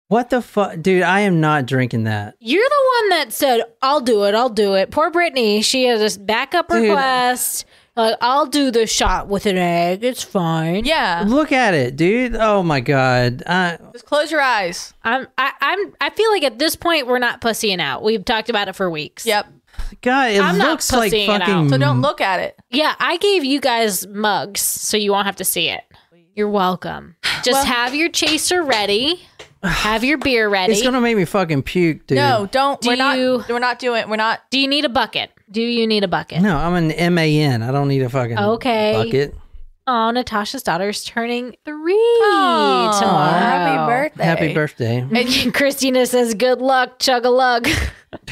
What the fuck? Dude, I am not drinking that. You're the one that said, I'll do it. I'll do it. Poor Brittany. She had this backup request. Like, I'll do the shot with an egg. It's fine. Yeah. Look at it, dude. Oh my God. Just close your eyes. I feel like at this point, we're not pussying out. We've talked about it for weeks. Yep. God, it looks like fucking... So don't look at it. Yeah, I gave you guys mugs, so you won't have to see it. You're welcome. Just have your chaser ready. Have your beer ready. It's gonna make me fucking puke, dude. No, don't. We're not doing. Do you need a bucket? Do you need a bucket? No, I'm an MAN. I don't need a fucking bucket. Oh, Natasha's daughter's turning 3 tomorrow. Happy birthday. Happy birthday. And Christina says, good luck, chug-a-lug.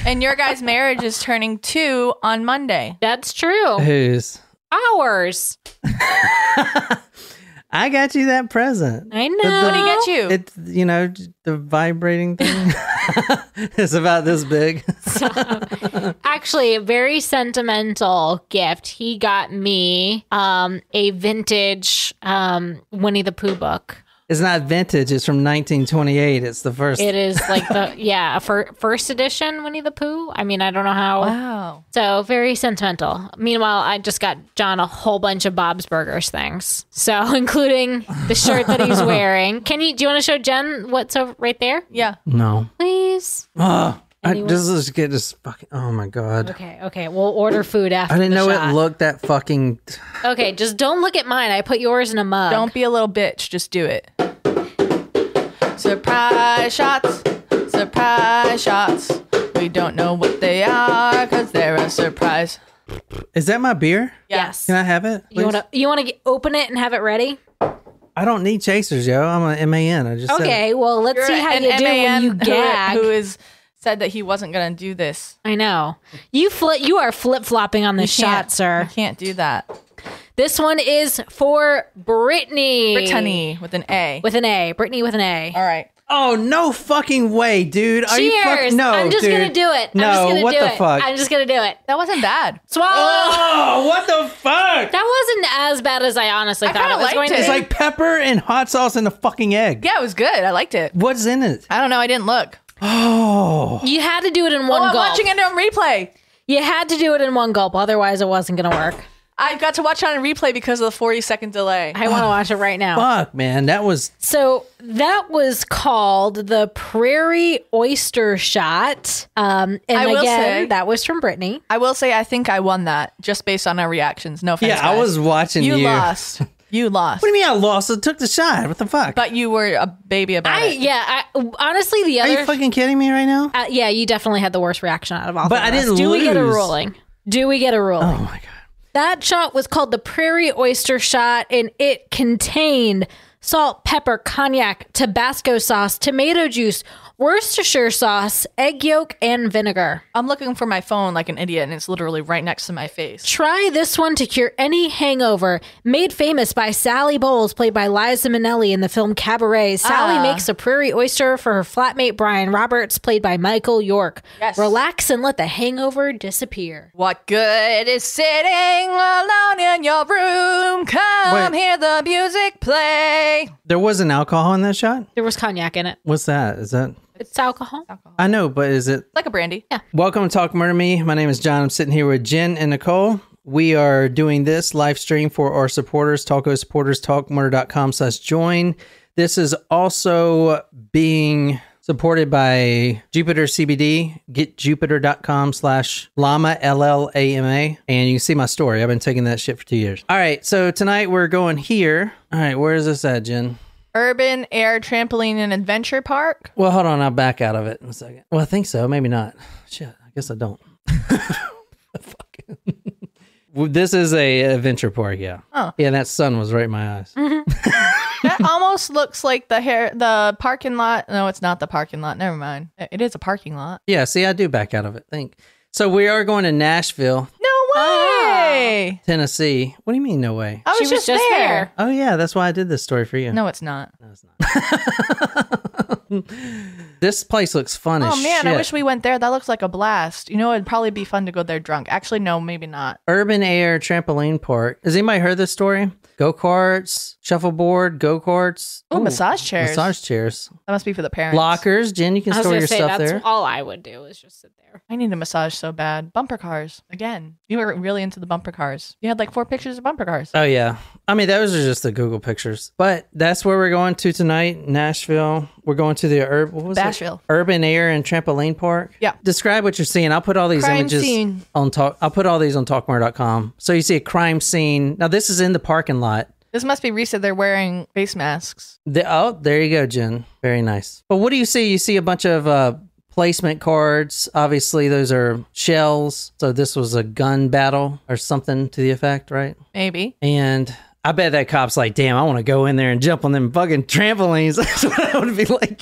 And your guys' marriage is turning 2 on Monday. That's true. Whose? Ours. I got you that present. I know. What did he get you? It's, you know, the vibrating thing. It's about this big. Actually, a very sentimental gift. He got me a vintage Winnie the Pooh book. It's not vintage. It's from 1928. It's the first. It is like first edition Winnie the Pooh. I mean, I don't know how. Wow. So very sentimental. Meanwhile, I just got John a whole bunch of Bob's Burgers things. So including the shirt that he's wearing. Do you want to show Jen what's over right there? Yeah. No. Please. Just get this fucking. Oh my God. Okay. We'll order food after. I didn't know shot. it looked that fucking. Okay, just don't look at mine. I put yours in a mug. Don't be a little bitch. Just do it. Surprise shots. Surprise shots. We don't know what they are because they're a surprise. Is that my beer? Yes. Can I have it? Please? You want to open it and have it ready? I don't need chasers, yo. I'm an MAN. I just said Okay. it. Well, let's see how you do when you gag. Who is said that he wasn't going to do this. I know. You are flip-flopping on this shot, sir. You can't do that. This one is for Brittany. Brittany with an A. With an A. Brittany with an A. All right. Oh, no fucking way, dude. Are you Cheers. No, I'm just going to do it. No, what the fuck? I'm just going to do it. That wasn't bad. Swallow. Oh, what the fuck? That wasn't as bad as I honestly thought it was going to be. It's like pepper and hot sauce and a fucking egg. Yeah, it was good. I liked it. What's in it? I don't know. I didn't look. Oh. You had to do it in one gulp. I'm watching it on replay. You had to do it in one gulp. Otherwise, it wasn't going to work. I got to watch it on replay because of the 40-second delay. I want to watch it right now. Fuck, man. That was... So that was called the Prairie Oyster Shot. And again, that was from Brittany. I will say I think I won that just based on our reactions. No offense, Yeah, guys. I was watching you. You lost. You lost. What do you mean I lost? I took the shot. What the fuck? But you were a baby about it. Yeah, honestly, the other... Are you fucking kidding me right now? Yeah, you definitely had the worst reaction out of all But of I us. didn't Do we get a lose. ruling? Do we get a ruling? Oh, my God. That shot was called the Prairie Oyster Shot, and it contained salt, pepper, cognac, Tabasco sauce, tomato juice, Worcestershire sauce, egg yolk, and vinegar. I'm looking for my phone like an idiot, and it's literally right next to my face. Try this one to cure any hangover. Made famous by Sally Bowles, played by Liza Minnelli in the film Cabaret. Sally makes a prairie oyster for her flatmate Brian Roberts, played by Michael York. Yes. Relax and let the hangover disappear. What good is sitting alone in your room? Come hear the music play. There wasn't alcohol in that shot? There was cognac in it. What's that? Is that... It's alcohol. I know, but is it... Like a brandy. Yeah. Welcome to Talk Murder Me. My name is John. I'm sitting here with Jen and Nicole. We are doing this live stream for our supporters, Talko supporters, talkmurder.com/join. This is also being supported by Jupiter CBD, getjupiter.com/llama, LLAMA. And you can see my story. I've been taking that shit for 2 years. All right, so tonight we're going here. All right, where is this at, Jen? Urban Air Trampoline and Adventure Park. Well, hold on. I'll back out of it in a second. Well, I think so. Maybe not. Shit, I guess I don't. Fuck. This is a adventure park, yeah. Oh. Yeah, that sun was right in my eyes. That almost looks like the parking lot. No, it's not the parking lot. Never mind. It is a parking lot. Yeah, see, I do back out of it. So we are going to Nashville, No way. Tennessee. What do you mean, no way? I was just there. Oh, yeah, that's why I did this story for you. No, it's not. No, it's not. This place looks fun as Oh man, shit. I wish we went there. That looks like a blast. You know, it'd probably be fun to go there drunk. Actually, no, maybe not. Urban Air Trampoline Park. Has anybody heard this story? Go-karts, shuffleboard, go-karts. Oh, massage chairs. Massage chairs. That must be for the parents. Lockers. Jen, you can I was store gonna your say stuff that's there. all I would do is just sit there. I need a massage so bad. Bumper cars. Again, you were really into the bumper cars. You had like 4 pictures of bumper cars. Oh, yeah. I mean, those are just the Google pictures. But that's where we're going to tonight, Nashville. We're going to the Bashville. Urban Air and Trampoline Park. Yeah. Describe what you're seeing. I'll put all these Crime images scene. on talk. I'll put all these on talkmore.com. So you see a crime scene. Now this is in the parking lot. This must be recent. They're wearing face masks. There you go, Jen. Very nice. But what do you see? You see a bunch of placement cards. Obviously, those are shells. So this was a gun battle or something to the effect, right? Maybe. And I bet that cop's like, damn, I want to go in there and jump on them fucking trampolines. That's what I would be like.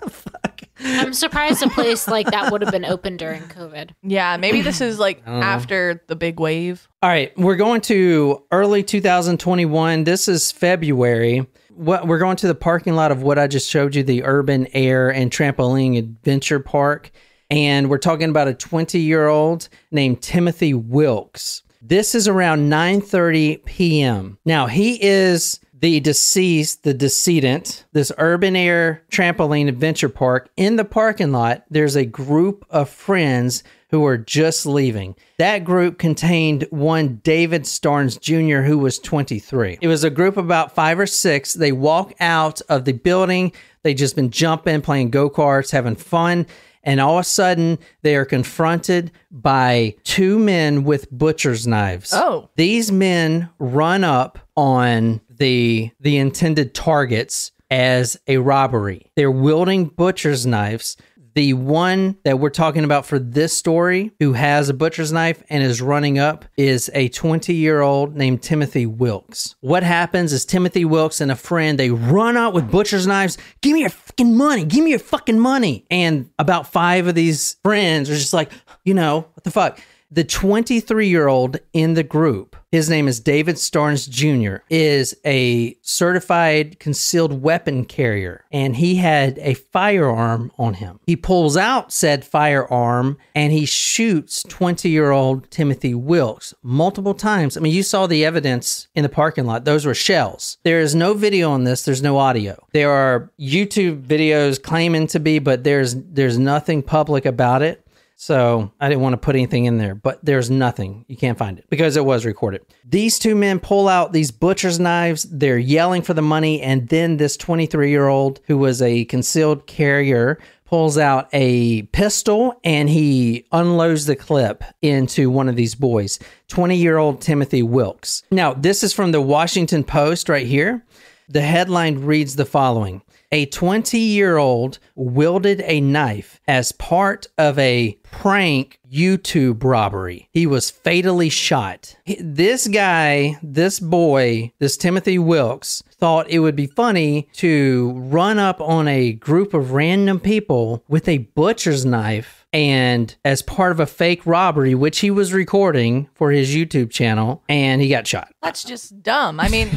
Fuck. I'm surprised a place like that would have been open during COVID. Yeah, maybe this is like after the big wave. All right, we're going to early 2021. This is February. We're going to the parking lot of what I just showed you, the Urban Air and Trampoline Adventure Park. And we're talking about a 20-year-old named Timothy Wilks. This is around 9:30 p.m. Now, he is the decedent, this Urban Air Trampoline Adventure Park. In the parking lot, there's a group of friends who are just leaving. That group contained one David Starnes Jr., who was 23. It was a group of about 5 or 6. They walk out of the building. They just been jumping, playing go-karts, having fun. And all of a sudden, they are confronted by 2 men with butcher's knives. Oh. These men run up on the intended targets as a robbery. They're wielding butcher's knives. The one that we're talking about for this story, who has a butcher's knife and is running up, is a 20-year-old named Timothy Wilks. What happens is Timothy Wilks and a friend, they run up with butcher's knives. Give me your fucking money. Give me your fucking money. And about 5 of these friends are just like, what the fuck? The 23-year-old in the group, his name is David Starnes Jr., is a certified concealed weapon carrier, and he had a firearm on him. He pulls out said firearm, and he shoots 20-year-old Timothy Wilks multiple times. I mean, you saw the evidence in the parking lot. Those were shells. There is no video on this. There's no audio. There are YouTube videos claiming to be, but there's nothing public about it. So I didn't want to put anything in there, but there's nothing. You can't find it because it was recorded. These 2 men pull out these butcher's knives. They're yelling for the money. And then this 23-year-old who was a concealed carrier pulls out a pistol and he unloads the clip into one of these boys, 20-year-old Timothy Wilks. Now, this is from the Washington Post right here. The headline reads the following. A 20-year-old wielded a knife as part of a prank YouTube robbery. He was fatally shot. This guy, this boy, this Timothy Wilks, thought it would be funny to run up on a group of random people with a butcher's knife and as part of a fake robbery, which he was recording for his YouTube channel, and he got shot. That's just dumb. I mean,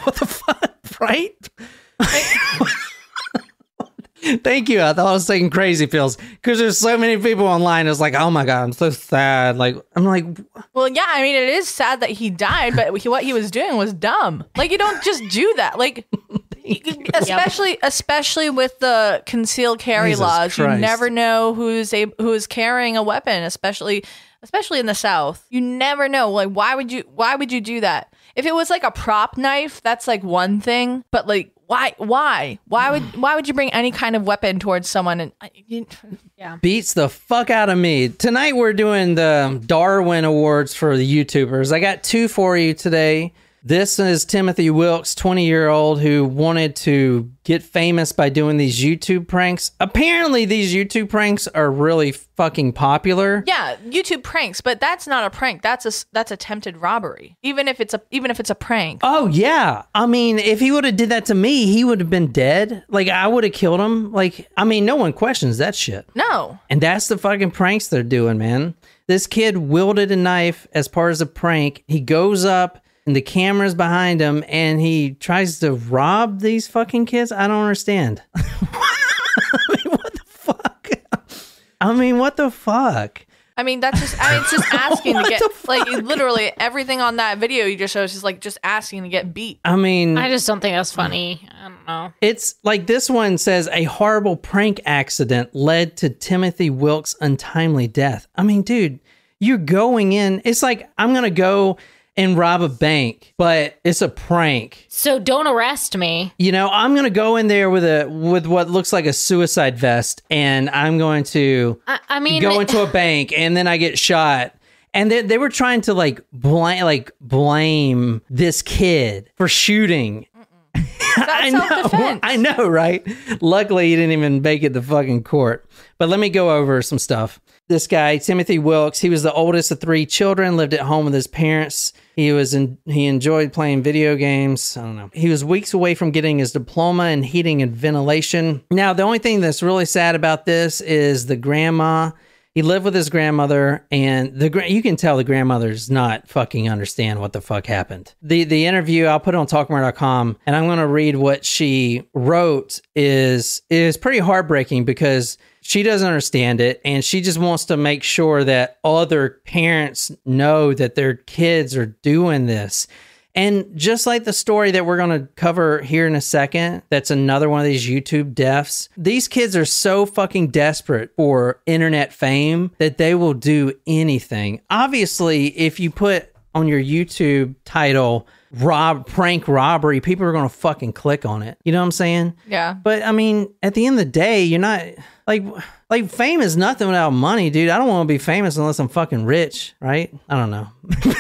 What the fuck, right? Thank you. I thought I was taking crazy pills because there's so many people online. It's like, oh my God, I'm so sad. Like, I'm like, well, yeah, I mean, it is sad that he died, but what he was doing was dumb. Like, you don't just do that. Like, especially with the concealed carry Jesus laws, Christ. you never know who's carrying a weapon, especially in the South. You never know. Like, why would you do that? If it was like a prop knife, that's like one thing, but like, why would you bring any kind of weapon towards someone? And beats the fuck out of me. Tonight we're doing the Darwin Awards for the YouTubers. I got 2 for you today. This is Timothy Wilks, 20-year-old, who wanted to get famous by doing these YouTube pranks. Apparently, these YouTube pranks are really fucking popular. yeah, YouTube pranks, but that's not a prank. That's attempted robbery. Even if it's a prank. Oh, yeah. I mean, if he would have did that to me, he would have been dead. Like, I would have killed him. Like, I mean, no one questions that shit. No. And that's the fucking pranks they're doing, man. This kid wielded a knife as part of a prank. He goes up and the camera's behind him and he tries to rob these fucking kids. I don't understand. I mean, what the fuck? I mean, what the fuck? I mean, that's just, it's just asking to get, like, literally everything on that video you just showed is just, like, just asking to get beat. I mean, I just don't think that's funny. I don't know. It's like this one says a horrible prank accident led to Timothy Wilks' untimely death. I mean, dude, you're going in. It's like, I'm going to go and rob a bank, but it's a prank. So don't arrest me. You know, I'm going to go in there with what looks like a suicide vest, and I'm going to I mean, go into a bank, and then I get shot. And they were trying to blame this kid for shooting. That's self-defense. I know, right? Luckily, he didn't even make it to fucking court. But let me go over some stuff. This guy, Timothy Wilks, he was the oldest of 3 children, lived at home with his parents. He enjoyed playing video games. I don't know. He was weeks away from getting his diploma in heating and ventilation. Now, the only thing that's really sad about this is the grandma. He lived with his grandmother, and you can tell the grandmother does not fucking understand what the fuck happened. The interview, I'll put it on talkmore.com, and I'm going to read what she wrote is pretty heartbreaking because she doesn't understand it, and she just wants to make sure that other parents know that their kids are doing this. And just like the story that we're going to cover here in a second, that's another one of these YouTube deaths. These kids are so fucking desperate for internet fame that they will do anything. Obviously, if you put on your YouTube title, prank robbery, people are going to fucking click on it. You know what I'm saying? Yeah. But I mean, at the end of the day, you're not like fame is nothing without money, dude. I don't want to be famous unless I'm fucking rich, right? I don't know.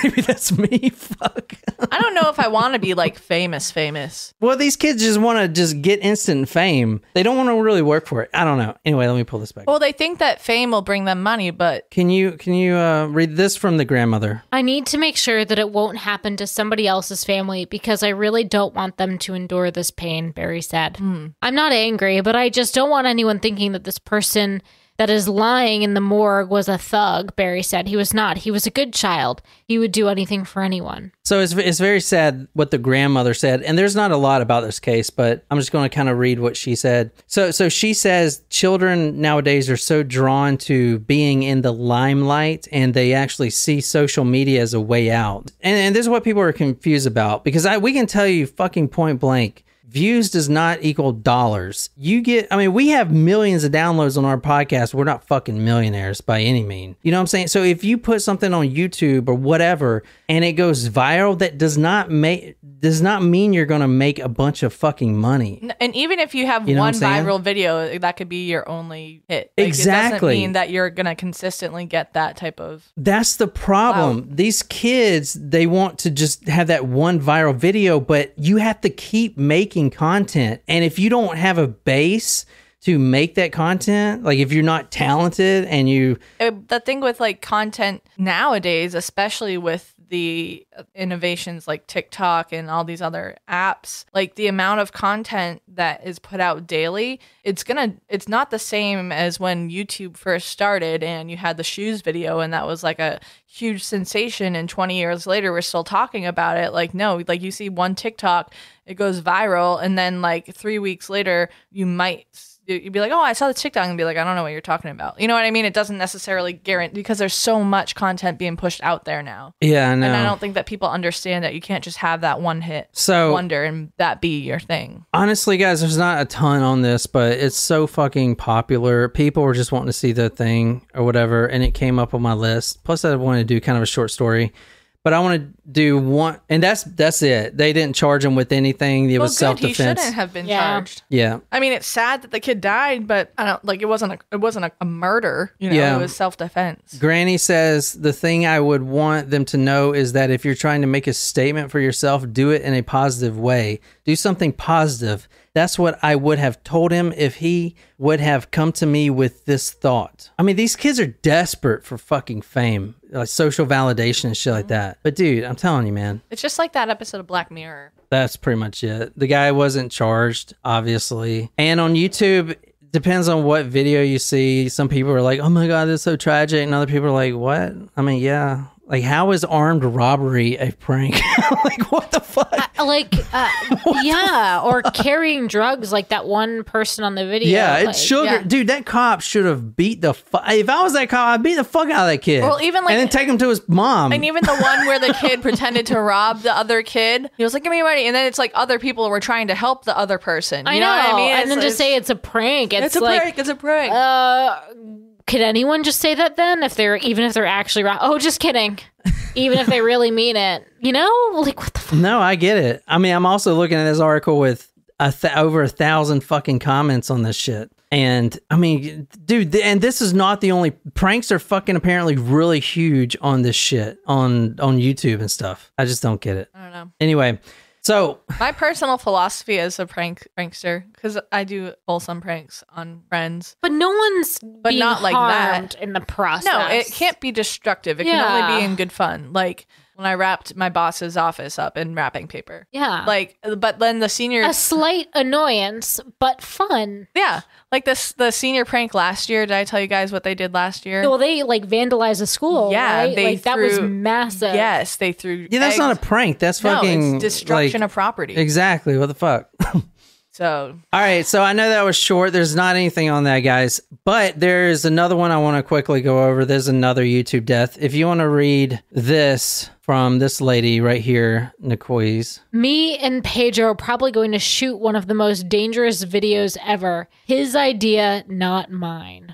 Maybe that's me. Fuck. I don't know if I want to be like famous. Well, these kids just want to just get instant fame. They don't want to really work for it. I don't know. Anyway, let me pull this back. Well, they think that fame will bring them money, but Can you read this from the grandmother? I need to make sure that it won't happen to somebody else's family because I really don't want them to endure this pain, Barry said. I'm not angry, but I just don't want anyone thinking that this person that is lying in the morgue was a thug, Barry said. He was not. He was a good child. He would do anything for anyone. So it's very sad what the grandmother said, and there's not a lot about this case, but I'm just going to kind of read what she said. So she says children nowadays are so drawn to being in the limelight, and they actually see social media as a way out. And this is what people are confused about, because we can tell you fucking point blank, views does not equal dollars. We have millions of downloads on our podcast. We're not fucking millionaires by any means. You know what I'm saying? So if you put something on YouTube or whatever and it goes viral, that does not mean you're going to make a bunch of fucking money. And even if you have one viral video, that could be your only hit. Exactly. It doesn't mean that you're going to consistently get that type of... That's the problem. Wow. These kids, they want to just have that one viral video, but you have to keep making content. And if you don't have a base to make that content, like if you're not talented and the thing with like content nowadays, especially with the innovations like TikTok and all these other apps, like the amount of content that is put out daily, it's not the same as when YouTube first started and you had the shoes video and that was like a huge sensation, and 20 years later we're still talking about it. Like, no, like you see one TikTok, it goes viral, and then like 3 weeks later you'd be like, oh, I saw the TikTok, and be like, I don't know what you're talking about. You know what I mean? It doesn't necessarily guarantee, because there's so much content being pushed out there now. Yeah, I know. And I don't think that people understand that you can't just have that one hit wonder and that be your thing. Honestly, guys, there's not a ton on this, but it's so fucking popular. People were just wanting to see the thing or whatever, and it came up on my list. Plus, I wanted to do kind of a short story. But I want to do one, and that's it. They didn't charge him with anything. It was self-defense. He shouldn't have been charged. Yeah. I mean, it's sad that the kid died, but I don't like. It wasn't a murder. You know, It was self-defense. Granny says the thing I would want them to know is that if you're trying to make a statement for yourself, do it in a positive way. Do something positive. That's what I would have told him if he would have come to me with this thought. I mean, these kids are desperate for fucking fame, like social validation and shit like that. But dude, I'm telling you, man. It's just like that episode of Black Mirror. That's pretty much it. The guy wasn't charged, obviously. And on YouTube, depends on what video you see. Some people are like, oh my God, this is so tragic. And other people are like, what? I mean, yeah. Like, how is armed robbery a prank? Like, what the fuck? Yeah, or carrying drugs like that one person on the video. Yeah, like, it's sugar. yeah. Dude, that cop should have beat the fuck. If I was that cop, I'd beat the fuck out of that kid. Well, even like, and then take him to his mom. and even the one where the kid pretended to rob the other kid. He was like, give me your money. And then it's like other people were trying to help the other person. You know what I mean? And then just say it's a prank. It's a like, prank. It's a prank. Could anyone just say that then? Even if they're actually wrong? Oh, just kidding. Even if they really mean it, you know? Like, what the fuck? No, I get it. I mean, I'm also looking at this article with over 1,000 fucking comments on this shit. And I mean, dude, and this is not the only pranks are fucking apparently really huge on this shit on YouTube and stuff. I just don't get it. I don't know. Anyway. So my personal philosophy as a prankster, because I do wholesome pranks on friends, but no one's being not like harmed that in the process. No, it can't be destructive. It can only be in good fun. Like when I wrapped my boss's office up in wrapping paper. Yeah. Like, but then the senior... A slight annoyance, but fun. Yeah. Like the senior prank last year. Did I tell you guys what they did last year? Well, they like vandalized a school. Yeah. Right? That was massive. Yes. They threw yeah, that's eggs. not a prank. That's fucking... it's destruction of property. Exactly. What the fuck? So... All right. So I know that was short. There's not anything on that, guys. But there's another one I want to quickly go over. There's another YouTube death. If you want to read this... from this lady right here, Nicoise. Me and Pedro are probably going to shoot one of the most dangerous videos ever. His idea, not mine.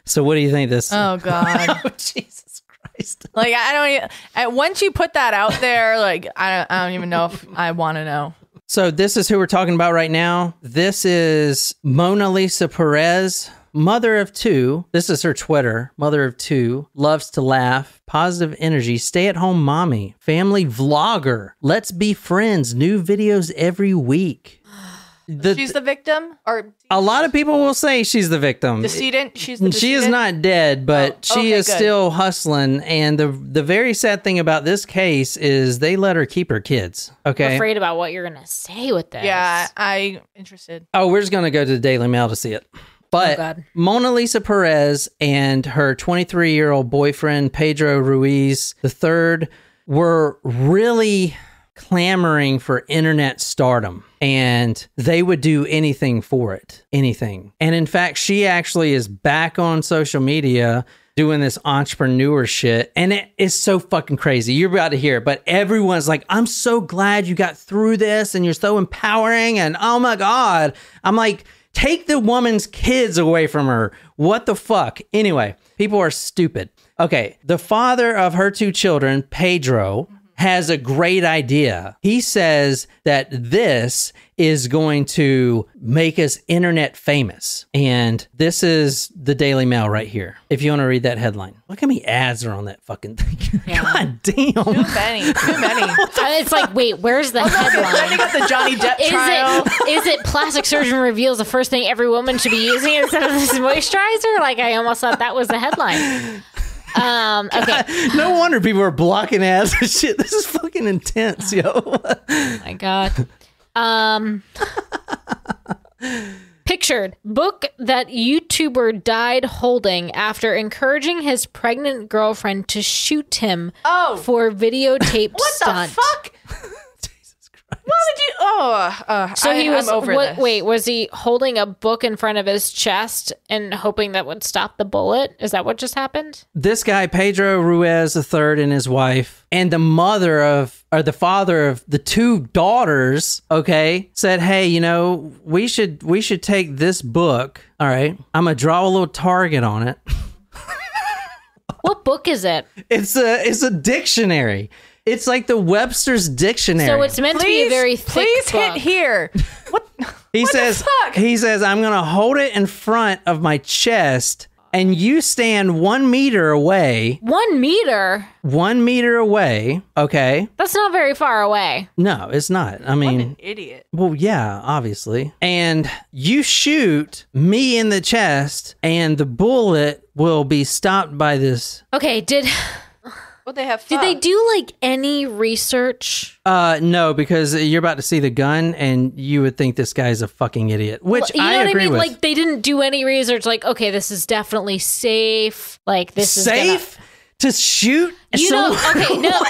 So what do you think this... Oh, God. Oh, Jesus Christ. Like, I don't even... Once you put that out there, like, I don't even know if I want to know. So this is who we're talking about right now. This is Mona Lisa Perez. Mother of two. This is her Twitter. Mother of two. Loves to laugh. Positive energy. Stay-at-home mommy. Family vlogger. Let's be friends. New videos every week. She's the victim? Or a lot of people will say she's the victim. Decedent? She's the decedent? She is not dead, but she is good. still hustling. And the very sad thing about this case is they let her keep her kids. Okay. I'm afraid about what you're going to say with this. Yeah, I'm interested. Oh, we're just going to go to the Daily Mail to see it. But Mona Lisa Perez and her 23-year-old boyfriend, Pedro Ruiz III, were really clamoring for internet stardom. And they would do anything for it. Anything. And in fact, she actually is back on social media doing this entrepreneur shit. And it is so fucking crazy. You're about to hear it. But everyone's like, I'm so glad you got through this and you're so empowering. And oh my God. I'm like... Take the woman's kids away from her. What the fuck? Anyway, people are stupid. Okay, the father of her two children, Pedro, has a great idea. He says that this is going to make us internet famous. And this is the Daily Mail right here. If you want to read that headline. Look how many ads are on that fucking thing. Yeah. God damn. Too many. It's like, wait, where's the headline? They got the Johnny Depp trial. Is it plastic surgeon reveals the first thing every woman should be using instead of this moisturizer? Like, I almost thought that was the headline. Okay. God, no wonder people are blocking ads and shit. This is fucking intense, yo. Oh my God. Pictured book that YouTuber died holding after encouraging his pregnant girlfriend to shoot him for videotaped stunt. What the fuck? What would you? So he was. I'm over this. Wait, was he holding a book in front of his chest and hoping that would stop the bullet? Is that what just happened? This guy, Pedro Ruiz III, and his wife, and the father of the two daughters, okay, said, "Hey, you know, we should take this book. All right, I'm gonna draw a little target on it." What book is it? It's a dictionary. It's like the Webster's Dictionary. So it's meant to be a very thick book. Hit here. What? He what says, the fuck? He says, I'm going to hold it in front of my chest and you stand 1 meter away. 1 meter? 1 meter away. Okay. That's not very far away. No, it's not. I mean, what an idiot. Well, yeah, obviously. And you shoot me in the chest and the bullet will be stopped by this. Okay, What they have? Did they do like any research? No, because you're about to see the gun, and you would think this guy's a fucking idiot. Which you know I what agree I mean? with. Like they didn't do any research. Like, okay, this is definitely safe. Like this is safe to shoot You know, someone? okay, no,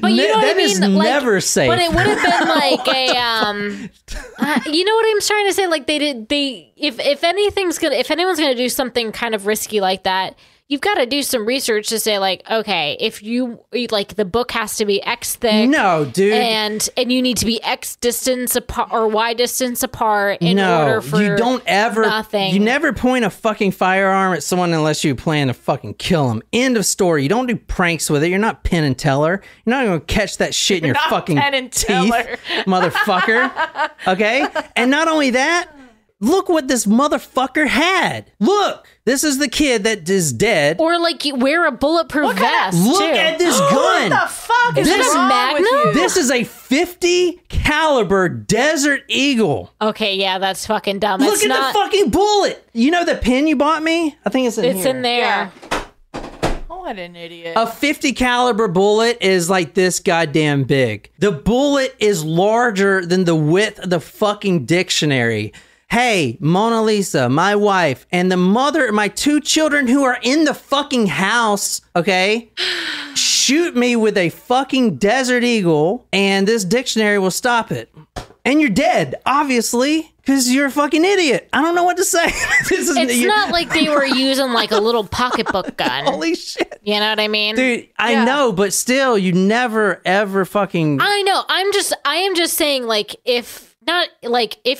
but you know what I That is mean. Like, never safe. But it would have been like a, you know what I'm trying to say? Like if anyone's gonna do something kind of risky like that, you've got to do some research to say like, okay, if you like the book has to be X thick, no, dude, and you need to be X distance apart or Y distance apart in order for you don't ever nothing. You never point a fucking firearm at someone unless you plan to fucking kill them. End of story. You don't do pranks with it. You're not Penn and Teller. You're not going to catch that shit in your fucking Penn and teeth, Teller. motherfucker. Okay, and not only that. Look what this motherfucker had. Look, this is the kid that is dead. Or like you wear a bulletproof vest. Look too. at this gun. What the fuck is this wrong Magnum? with you? This is a 50 caliber Desert Eagle. Okay, yeah, that's fucking dumb. That's Look at the fucking bullet. You know the pin you bought me? I think it's in here. It's in there. Yeah. What an idiot. A 50 caliber bullet is like this goddamn big. The bullet is larger than the width of the fucking dictionary. Hey, Mona Lisa, my wife, and the mother of my 2 children who are in the fucking house, okay? Shoot me with a fucking Desert Eagle, and this dictionary will stop it. And you're dead, obviously, because you're a fucking idiot. I don't know what to say. It's not like they were using like a little pocketbook gun. Holy shit. You know what I mean? Dude, I know, but still, you never, ever fucking... I know. I am just saying, like, if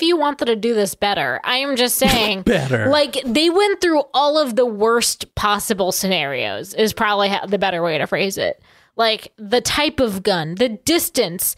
you wanted to do this better, I am just saying Better. Like they went through all of the worst possible scenarios is probably the better way to phrase it. Like the type of gun, the distance,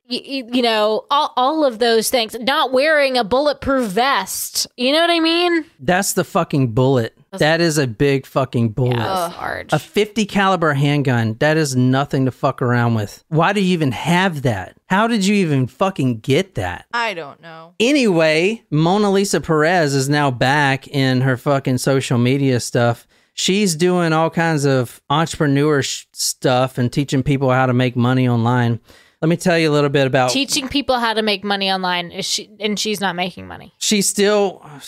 you know, all of those things. Not wearing a bulletproof vest. You know what I mean? That's the fucking bullet. That is a big fucking bullet. Yeah, that's large. A 50 caliber handgun, that is nothing to fuck around with. Why do you even have that? How did you even fucking get that? I don't know. Anyway, Mona Lisa Perez is now back in her fucking social media stuff. She's doing all kinds of entrepreneur stuff and teaching people how to make money online. Let me tell you a little bit about teaching people how to make money online. She's not making money.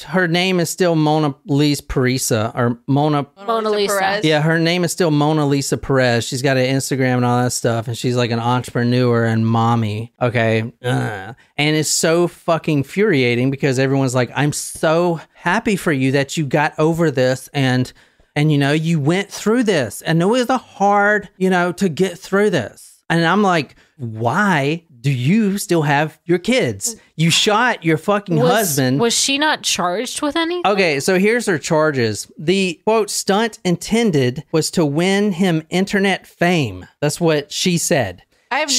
Her name is still Mona Lisa Pereza or Mona Lisa Perez. Yeah, her name is still Mona Lisa Perez. She's got an Instagram and all that stuff, and she's like an entrepreneur and mommy. Okay. And it's so fucking infuriating because everyone's like, I'm so happy for you that you got over this and you know, you went through this. And it was hard, you know, to get through this. And I'm like, why do you still have your kids? You shot your fucking husband. Was she not charged with anything? Okay, so here's her charges. The, quote, stunt intended was to win him internet fame. That's what she said. I have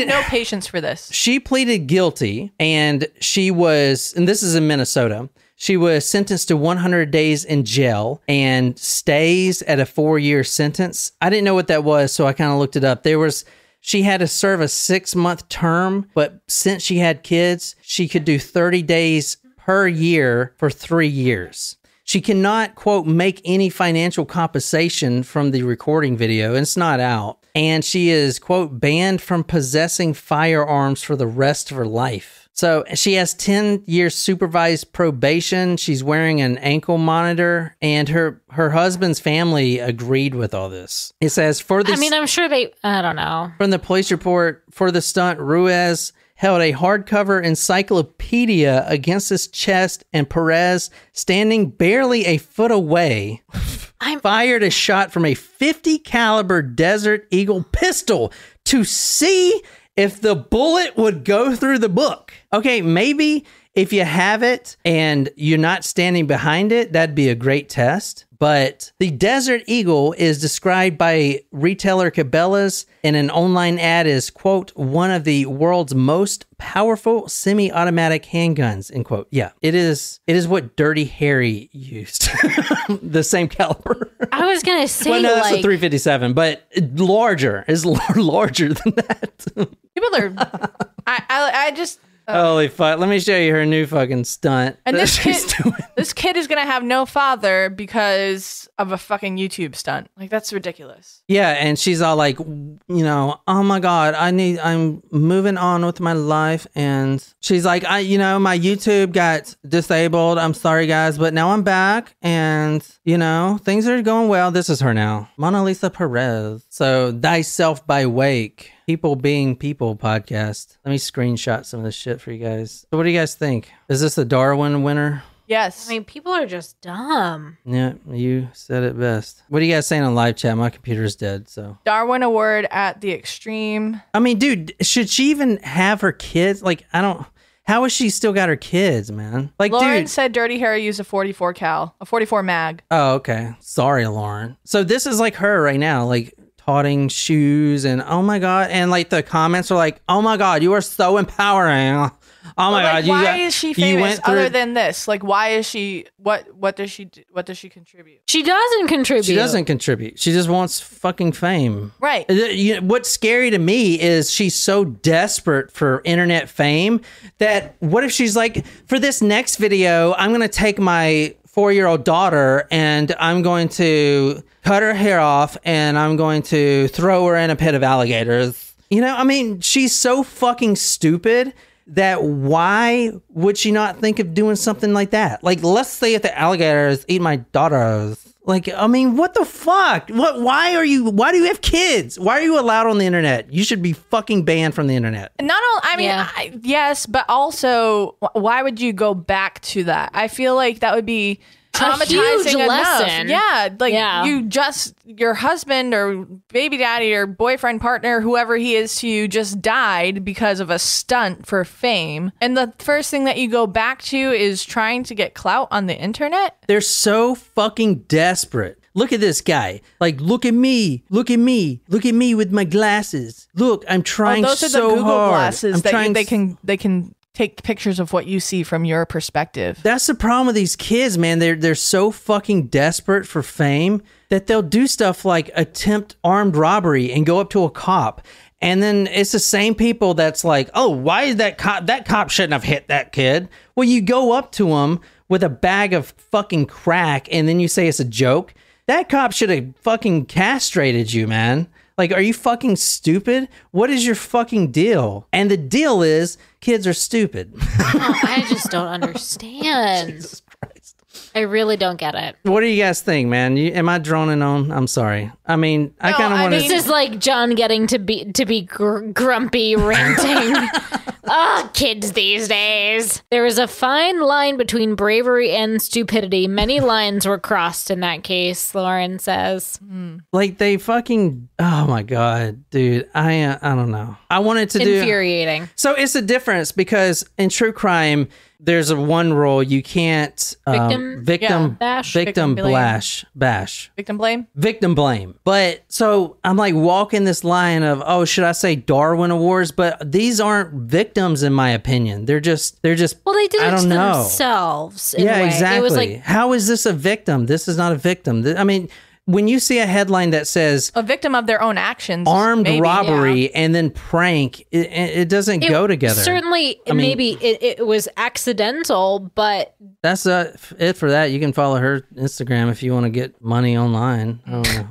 no patience for this. She pleaded guilty, and and this is in Minnesota, she was sentenced to 100 days in jail and stays at a 4-year sentence. I didn't know what that was, so I kind of looked it up. She had to serve a 6-month term, but since she had kids, she could do 30 days per year for 3 years. She cannot, quote, make any financial compensation from the recording video. It's not out. And she is, quote, banned from possessing firearms for the rest of her life. So she has 10 years supervised probation. She's wearing an ankle monitor, and her husband's family agreed with all this. It says I'm sure I don't know. From the police report, for the stunt, Ruiz held a hardcover encyclopedia against his chest, and Perez, standing barely a foot away, fired a shot from a 50 caliber Desert Eagle pistol to see if the bullet would go through the book. Okay, maybe if you have it and you're not standing behind it, that'd be a great test. But the Desert Eagle is described by retailer Cabela's in an online ad as, quote, one of the world's most powerful semi-automatic handguns, end quote. Yeah, it is what Dirty Harry used. The same caliber. I was going to say, well, no, that's a 357, but larger. Is larger than that. People are... Holy fuck. Let me show you her new fucking stunt. And that this she's kid, doing. this kid is gonna have no father because of a fucking YouTube stunt. Like, that's ridiculous. Yeah, and she's all like, oh my God, I'm moving on with my life. And she's like, my YouTube got disabled. I'm sorry, guys, but now I'm back. And, things are going well. This is her now. Mona Lisa Perez. So, Thyself by Wake. People Being People podcast. Let me screenshot some of this shit for you guys. So what do you guys think? Is this a Darwin winner? Yes. I mean, people are just dumb. Yeah, you said it best. What are you guys saying on live chat? My computer's dead, so. Darwin Award at the extreme. I mean, dude, should she even have her kids? Like, how has she still got her kids, man? Like, Lauren dude. said Dirty Harry used a 44 cal, a 44 mag. Oh, okay. Sorry, Lauren. So this is like her right now, like, taughting shoes and oh my God. And like the comments are like, oh my God, you are so empowering. Oh my God. Why is she famous other than this? Like, why is she, what does she do? What does she contribute? She doesn't contribute. She doesn't contribute. She just wants fucking fame. Right. What's scary to me is she's so desperate for internet fame that what if she's like, for this next video, I'm going to take my 4-year-old daughter and I'm going to cut her hair off and I'm going to throw her in a pit of alligators. She's so fucking stupid that why would she not think of doing something like that? Like, let's say if the alligators eat my daughters. Like, what the fuck? Why do you have kids? Why are you allowed on the internet? You should be fucking banned from the internet. Not only, yes, but also, why would you go back to that? I feel like that would be traumatizing enough. Lesson. Yeah, your husband or baby daddy or boyfriend, partner, whoever he is to you, just died because of a stunt for fame. And the first thing that you go back to is trying to get clout on the internet. They're so fucking desperate. Look at this guy. Like, look at me with my glasses. Look, I'm trying so hard. Those are the Google glasses that they can take pictures of what you see from your perspective. That's the problem with these kids, man. They're so fucking desperate for fame that they'll do stuff like attempt armed robbery and go up to a cop. And then it's the same people that's like, oh, why is that cop shouldn't have hit that kid. Well, you go up to him with a bag of fucking crack and then you say it's a joke. That cop should have fucking castrated you, man. Like, are you fucking stupid? What is your fucking deal? And the deal is kids are stupid. I just don't understand. Jesus Christ. I really don't get it. What do you guys think, man? Am I droning on? I'm sorry. I kind of want to. This is like John getting to be grumpy, ranting. Kids these days. There is a fine line between bravery and stupidity. Many lines were crossed in that case, Lauren says. Like, they fucking, oh my God, dude. I don't know. I wanted to do. Infuriating. So it's a difference because in true crime, there's one rule you can't victim blame. But so I'm like walking this line of, oh, should I say Darwin Awards? But these aren't victims in my opinion. They're just well, they did it I don't to know. Themselves in a way. Exactly. It was like, how is this a victim? This is not a victim. When you see a headline that says a victim of their own actions, armed robbery and then prank, it doesn't go together. Certainly, maybe it was accidental, but that's it for that. You can follow her Instagram if you want to get money online. I don't know.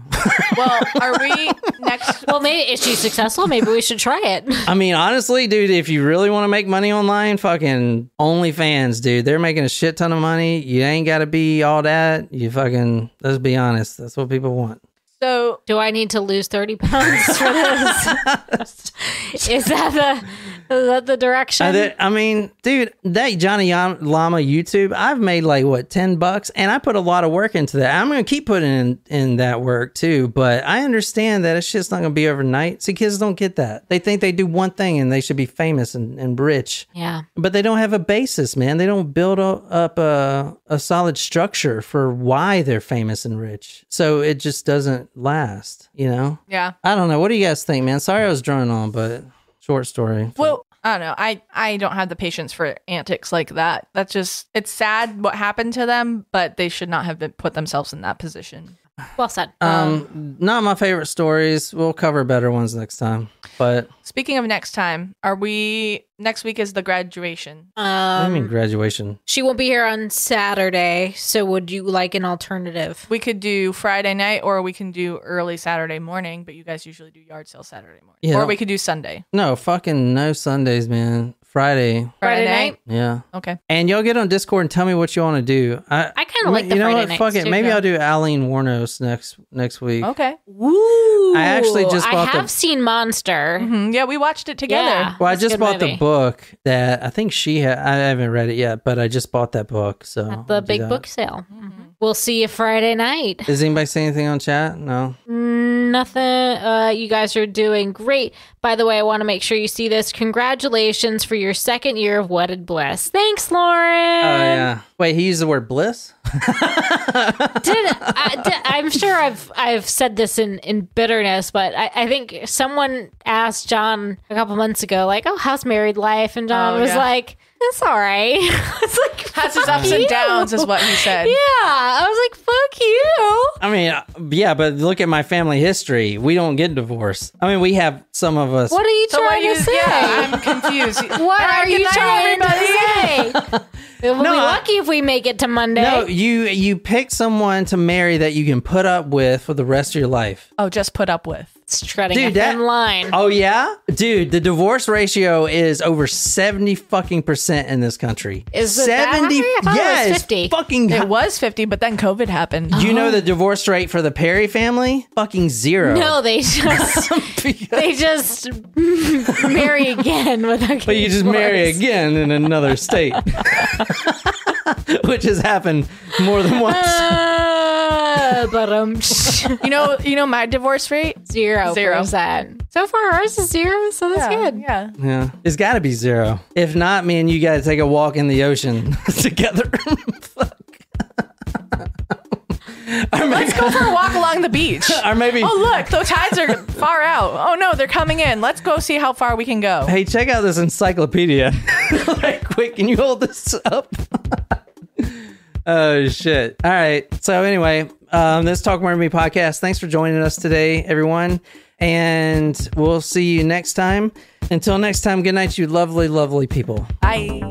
Well, are we next? Well, maybe is she successful? Maybe we should try it. Honestly, dude, if you really want to make money online, fucking OnlyFans, dude, they're making a shit ton of money. You ain't got to be all that. You fucking, let's be honest. That's what people want. So, do I need to lose 30 pounds for this? Is that the direction? Dude, that Johnny Llama YouTube, I've made like what, $10, and I put a lot of work into that. I'm gonna keep putting in that work too, but I understand that it's just not gonna be overnight. See, kids don't get that. They think they do one thing and they should be famous and rich. Yeah, but they don't have a basis, man. They don't build up a solid structure for why they're famous and rich. So it just doesn't last, Yeah. I don't know. What do you guys think, man? Sorry I was droning on, but short story. Well, I don't know. I don't have the patience for antics like that. That's just, it's sad what happened to them, but they should not have put themselves in that position. Well said. Not my favorite stories. We'll cover better ones next time. But Speaking of next time, next week is the graduation. what do you mean graduation? She won't be here on Saturday, so would you like an alternative? We could do Friday night or we can do early Saturday morning, but you guys usually do yard sale Saturday morning. Yeah, or we could do Sunday. No, fucking no Sundays, man. Friday. Friday night? Yeah. Okay. And y'all get on Discord and tell me what you want to do. I kind of like the you know Friday what? nights Fuck it. too, Maybe though. I'll do Aline Warnos next week. Okay. Woo! I actually just bought I have seen Monster. Yeah, we watched it together. Yeah. Well, I That's a just good bought the movie. book that I think she had. I haven't read it yet, but I just bought that book. So At the I'll do big that. book sale. We'll see you Friday night. Does anybody say anything on chat? No. Nothing. You guys are doing great. By the way, I want to make sure you see this. Congratulations for your second year of wedded bliss. Thanks, Lauren. Oh yeah. Wait, he used the word bliss? I'm sure I've said this in bitterness, but I think someone asked John a couple months ago, like, "Oh, how's married life?" And John was like, "It's all right." It's like, Has its ups and downs is what he said. yeah. I was like, "Fuck you." I mean, yeah, but look at my family history. We don't get divorced. I mean, we have some of us. What are you trying to say? Yeah, I'm confused. What are you trying to say? We'll be No, lucky if we make it to Monday. No, you pick someone to marry that you can put up with for the rest of your life. Oh, just put up with. It's treading a thin line. Oh yeah, dude, the divorce ratio is over 70% in this country. Is it that high? I thought it was 50. It's fucking. It was 50, but then COVID happened. You know the divorce rate for the Perry family? Fucking zero. No, they just marry again without. But you just marry again in another state, which has happened more than once. But You know my divorce rate? 0%. So far, ours is 0, so that's good. Yeah. Yeah, it's got to be zero. If not, me and you got to take a walk in the ocean together. Fuck. Let's go for a walk along the beach. Or maybe. Oh, look, the tides are far out. Oh, no, they're coming in. Let's go see how far we can go. Hey, check out this encyclopedia. Like, quick, can you hold this up? Oh, shit. All right. So, anyway, this Talk More to Me podcast. Thanks for joining us today, everyone. And we'll see you next time. Until next time, good night, you lovely, lovely people. Bye.